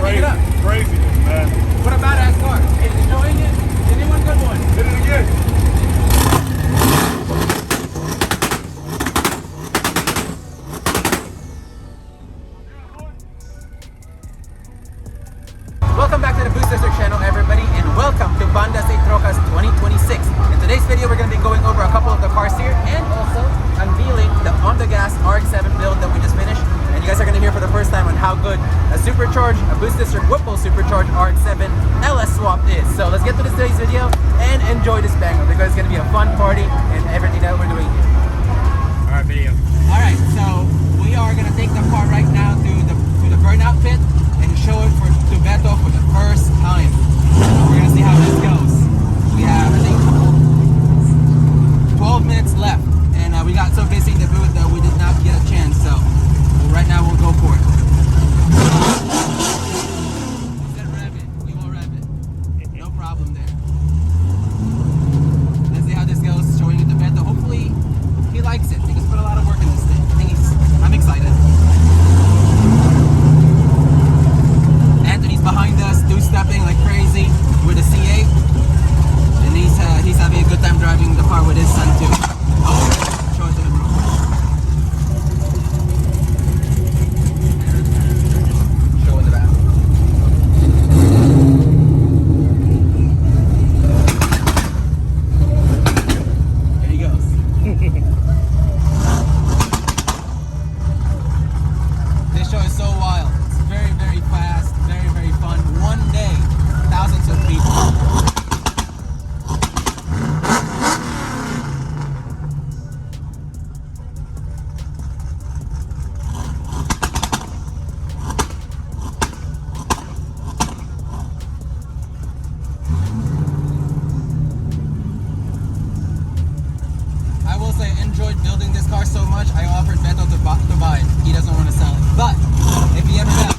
Pick it up. Craziness, man. What a badass car. Enjoying it? Anyone good one? Hit it again. Welcome back to the Boost District channel, everybody, and welcome to Bandas y Trocas 2026. In today's video, we're going to be going over a couple of the cars here and also unveiling the on-the-gas RX-7 build that we just finished. And you guys are going to hear for the first time on how good a supercharged, a Boost District Whipple supercharged RX-7 LS swap is. So let's get to today's video and enjoy this banger because it's going to be a fun party and everything that we're doing here. All right, video. All right, so we are going to take the car right now to the burnout pit and show it to Beto for the first time. We're gonna see how this goes. We have, I think, 12 minutes left, and we got so busy in the booth that we did not get a chance. So right now we'll go for it. He said rev it. We will rev it. No problem there. Let's see how this goes. Showing it to Beto. Hopefully he likes it because we put a lot of work in this thing. I'm excited. Behind us, two-stepping like crazy with a C8, and he's having a good time driving the car with his son too. Oh, show it to him real quick. Show in the back. There he goes. This show is so wild. It's very, very fast. Very fun. One day, thousands of people. I will say, I enjoyed building this car so much, I offered Beto to buy it. He doesn't want to sell it. But, if he ever does,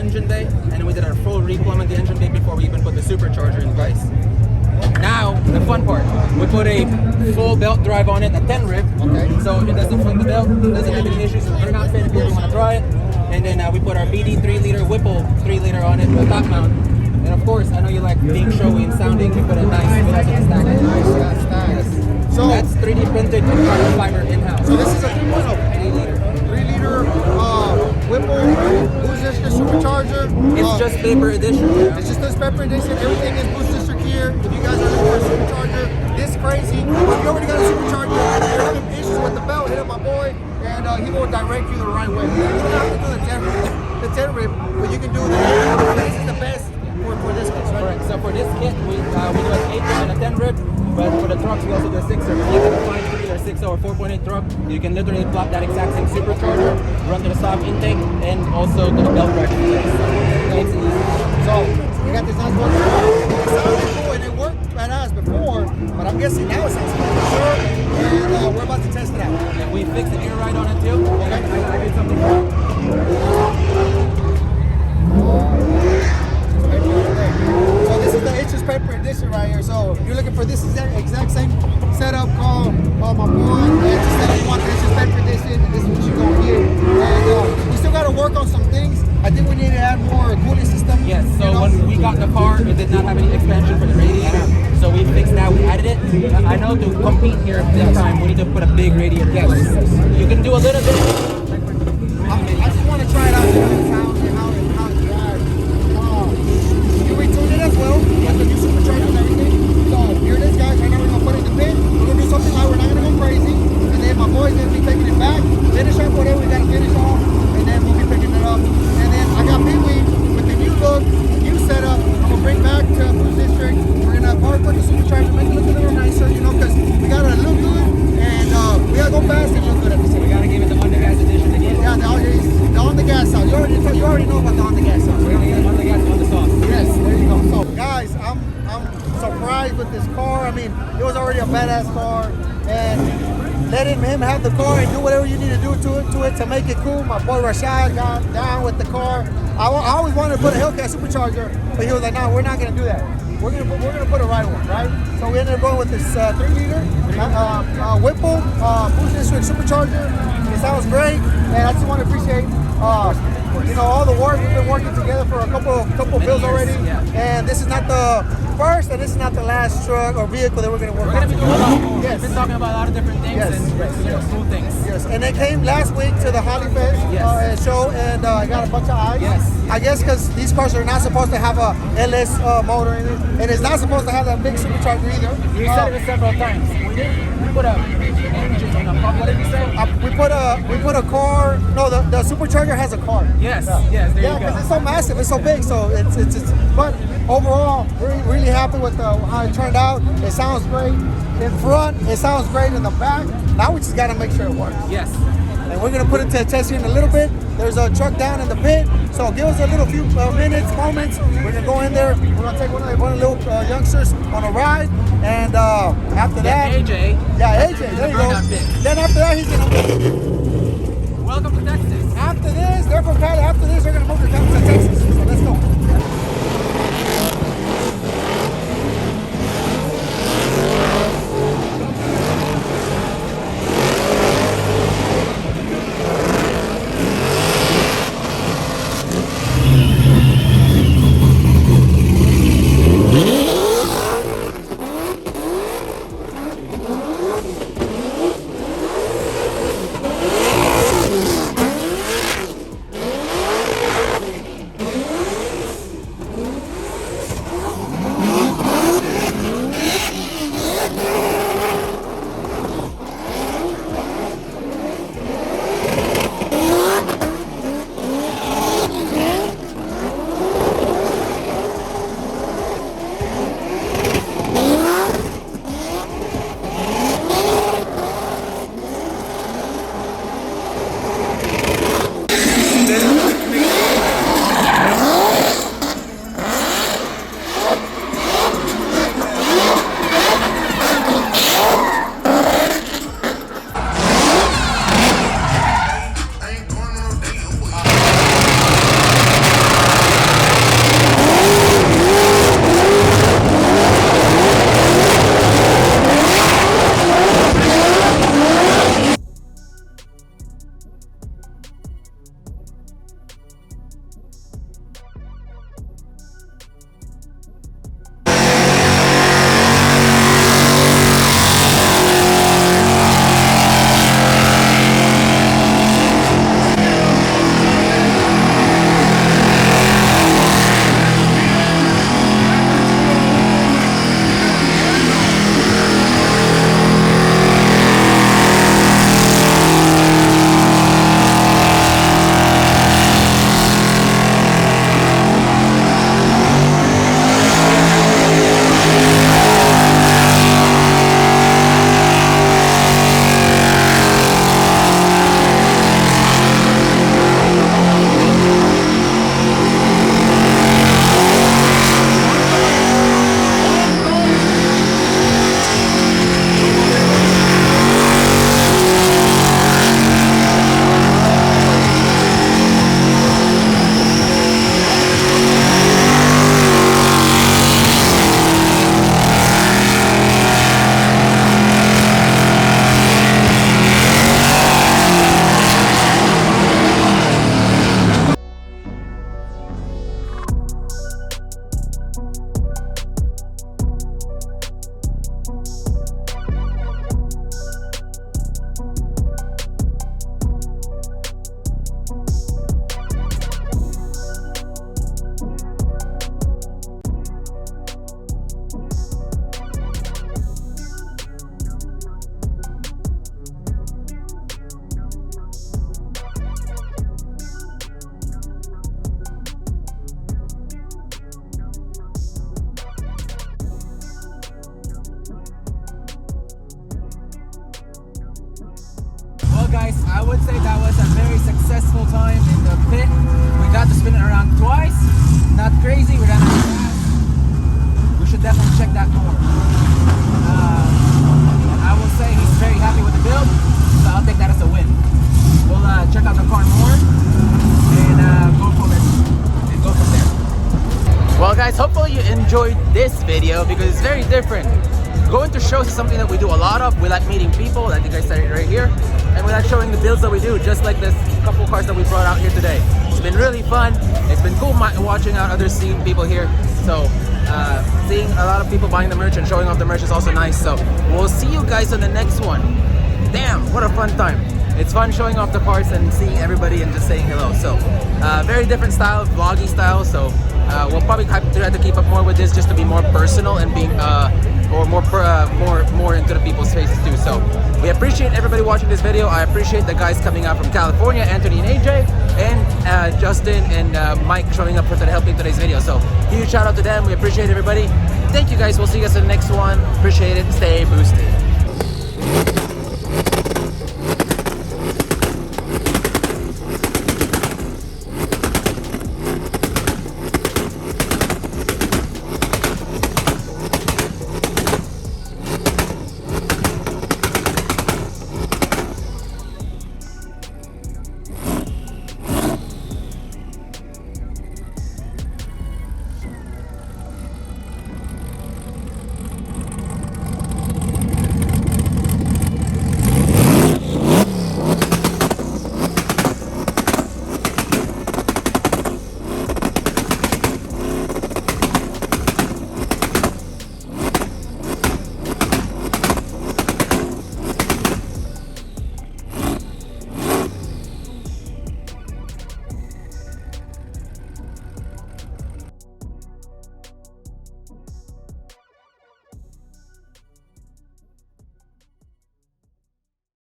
engine bay, and then we did our full replumb in the engine bay before we even put the supercharger in place. Now, the fun part, we put a full belt drive on it, a 10 rib, so it doesn't fling the belt, it doesn't have any issues with burnout fit if you ever want to try it. And then we put our BD 3-liter Whipple 3-liter on it, the top mount. And of course, I know you like being showy and sounding, we put a nice stack. Nice. So that's 3D printed and carbon fiber in-house. So this is a 3.0. 3-liter Whipple boost supercharger. It's just paper edition. It's just this paper edition. Everything is boost district here. If you guys are looking for a supercharger, this crazy. If you already got a supercharger, if you're having issues with the belt, hit up my boy, and he will direct you the right way. You don't have to do the 10 rib, but you can do that. This is the best for this kit, right? Correct. So for this kit, we do an 8 rib and a 10 rib. But for the trucks, we also do a 6 rib. If you have a 5.3 or 6 or 4.8 truck, you can literally plop that exact same supercharger, run to the stop intake, and also to the belt drive. It's easy. So we got this nice one. It sounded cool and it worked badass before, but I'm guessing now it sounds cool for sure. And we're about to test it out. And we fixed an air ride on it too. Okay. I did something wrong. So this is the Itches Paper Edition right here. So if you're looking for this exact same setup, call my boy. And just say you want the Itches Paper Edition, and this is what you're gonna get. And we still gotta work on some things. I think we need to add more cooling system. Yes, so when we got the car, it did not have any expansion for the radiator. So we fixed that, we added it. I know to compete here this time, we need to put a big radiator. Yes. You can do a little bit. I just want to try it out, see how it sounds and how it drives. You retuned it as well, like the new supercharger and everything. So here it is, guys. Right now we're gonna put it in the pit. We're gonna do something like we're not gonna go crazy, and then my boy's gonna be taking it back, finish up whatever we gotta finish off, and then we'll be picking it up. And then I got Pee-wee with the new look, new setup. I'm gonna bring back to Boost District. We're gonna power put the supercharger, make it look a little nicer, you know, because we gotta look good and we gotta go fast and look good at the same time. We gotta give it the on the gas edition again. Yeah, the on the gas sauce. You already know about the on the gas sauce. We're gonna get on the gas on the sauce. Yes, there you go. So guys, I'm surprised with this car. I mean, it was already a badass car, and letting him have the car and do whatever you need to do to it to make it cool. My boy Rashad got down with the car. I always wanted to put a Hellcat supercharger, but he was like, no, we're not gonna do that. We're gonna put a right one, right? So we ended up going with this 3-liter Whipple boost district supercharger. It sounds great, and I just want to appreciate all the work. We've been working together for a couple builds already, and this is not the first, and this is not the last truck or vehicle that we're gonna work on. We're gonna be doing a lot more. Yes. We've been talking about a lot of different things and cool things. Yes, and they came last week to the Holly Fest show, and I got a bunch of eyes. Yes. I guess because these cars are not supposed to have a LS motor in it, and it's not supposed to have that big supercharger either. You said it several times. We put a engine in a pump. What did you say? We put a car. No, the supercharger has a car. Yes, yes. There you Yeah, go. because it's so massive, it's so big, so it's. But overall, we're really happy with how it turned out. It sounds great in front. It sounds great in the back. Now we just gotta make sure it works. Yes. And we're gonna put it to the test here in a little bit. There's a truck down in the pit, so give us a little few moments. We're gonna go in there. We're gonna take one of the little youngsters on a ride, and after that, AJ. yeah, AJ, there you go. Burnout fit. Then after that, he's gonna. Welcome to Texas. After this, they're from Cali. After this, they're gonna move to Texas. So let's go. guys, I would say that was a very successful time in the pit. We got to spin it around twice. Not crazy, we ran out of gas. We should definitely check that more. And I will say he's very happy with the build, so I'll take that as a win. We'll check out the car more and go from there. Well guys, hopefully you enjoyed this video because it's very different. Going to shows is something that we do a lot of. We like meeting people, like you guys said it right here, and we like showing the builds that we do, just like this couple cars that we brought out here today. It's been really fun. It's been cool watching out others, seeing people here. So seeing a lot of people buying the merch and showing off the merch is also nice. So we'll see you guys on the next one. Damn, what a fun time. It's fun showing off the parts and seeing everybody and just saying hello. So very different style, vloggy style. So we'll probably try to keep up more with this just to be more personal and being or more into the people's faces too. So we appreciate everybody watching this video. I appreciate the guys coming out from California, Anthony and AJ, and Justin and Mike showing up for helping today's video. So huge shout out to them. We appreciate everybody. Thank you guys. We'll see you guys in the next one. Appreciate it. Stay boosted.